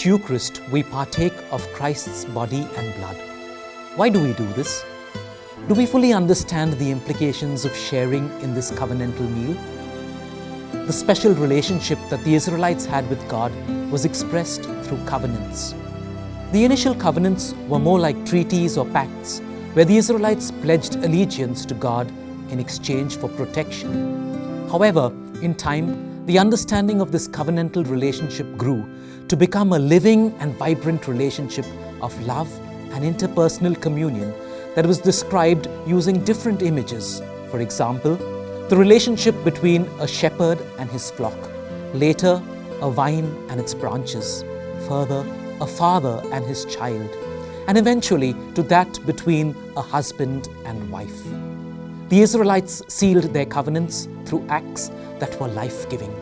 each Eucharist, we partake of Christ's body and blood. Why do we do this? Do we fully understand the implications of sharing in this covenantal meal? The special relationship that the Israelites had with God was expressed through covenants. The initial covenants were more like treaties or pacts, where the Israelites pledged allegiance to God in exchange for protection. However, in time, the understanding of this covenantal relationship grew to become a living and vibrant relationship of love and interpersonal communion that was described using different images. For example, the relationship between a shepherd and his flock, later a vine and its branches, further a father and his child, and eventually to that between a husband and wife. The Israelites sealed their covenants through acts that were life-giving,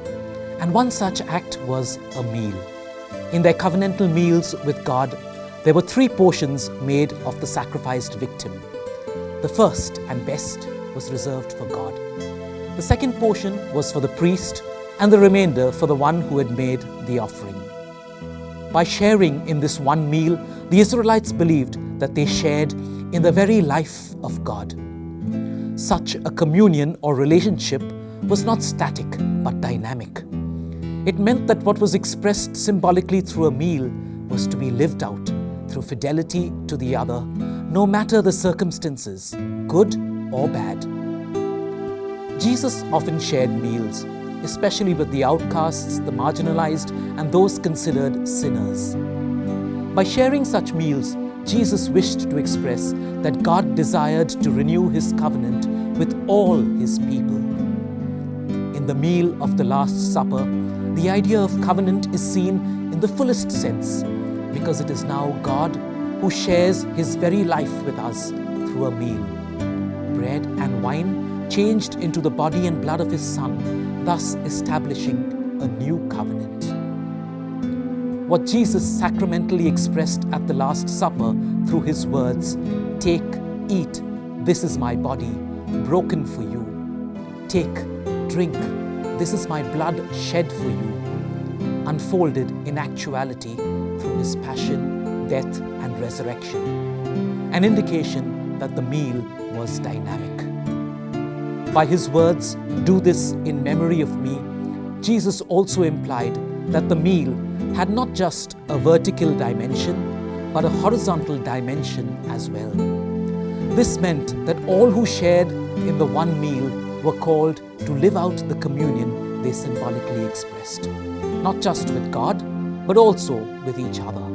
and one such act was a meal. In their covenantal meals with God, there were 3 portions made of the sacrificed victim. The first and best was reserved for God. The second portion was for the priest, and the remainder for the one who had made the offering. By sharing in this one meal, the Israelites believed that they shared in the very life of God. Such a communion or relationship was not static but dynamic. It meant that what was expressed symbolically through a meal was to be lived out through fidelity to the other, no matter the circumstances, good or bad. Jesus often shared meals, especially with the outcasts, the marginalized, and those considered sinners. By sharing such meals, Jesus wished to express that God desired to renew His covenant with all His people. In the meal of the Last Supper, the idea of covenant is seen in the fullest sense, because it is now God who shares His very life with us through a meal. Bread and wine changed into the body and blood of His Son, thus establishing a new covenant. What Jesus sacramentally expressed at the Last Supper through His words, "Take, eat, this is my body, broken for you. Take, drink, this is my blood shed for you," unfolded in actuality through His passion, death, and resurrection, an indication that the meal was dynamic. By His words, "Do this in memory of me," Jesus also implied that the meal had not just a vertical dimension, but a horizontal dimension as well. This meant that all who shared in the one meal were called to live out the communion they symbolically expressed, not just with God, but also with each other.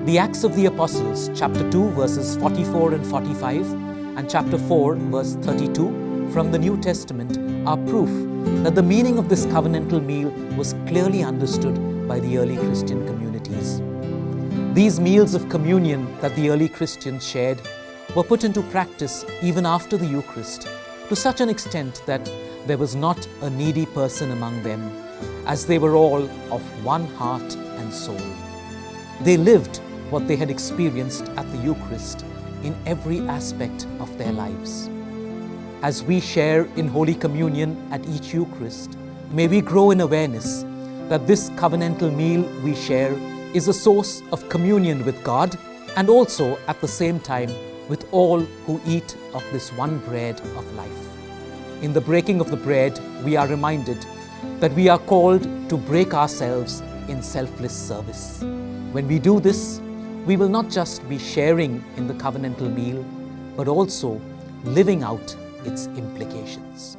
The Acts of the Apostles, chapter 2, verses 44 and 45, and chapter 4, verse 32, from the New Testament are proof that the meaning of this covenantal meal was clearly understood by the early Christian communities. These meals of communion that the early Christians shared were put into practice even after the Eucharist, to such an extent that there was not a needy person among them, as they were all of one heart and soul. They lived what they had experienced at the Eucharist in every aspect of their lives. As we share in Holy Communion at each Eucharist, may we grow in awareness that this covenantal meal we share is a source of communion with God, and also at the same time with all who eat of this one bread of life. In the breaking of the bread, we are reminded that we are called to break ourselves in selfless service. When we do this, we will not just be sharing in the covenantal meal, but also living out its implications.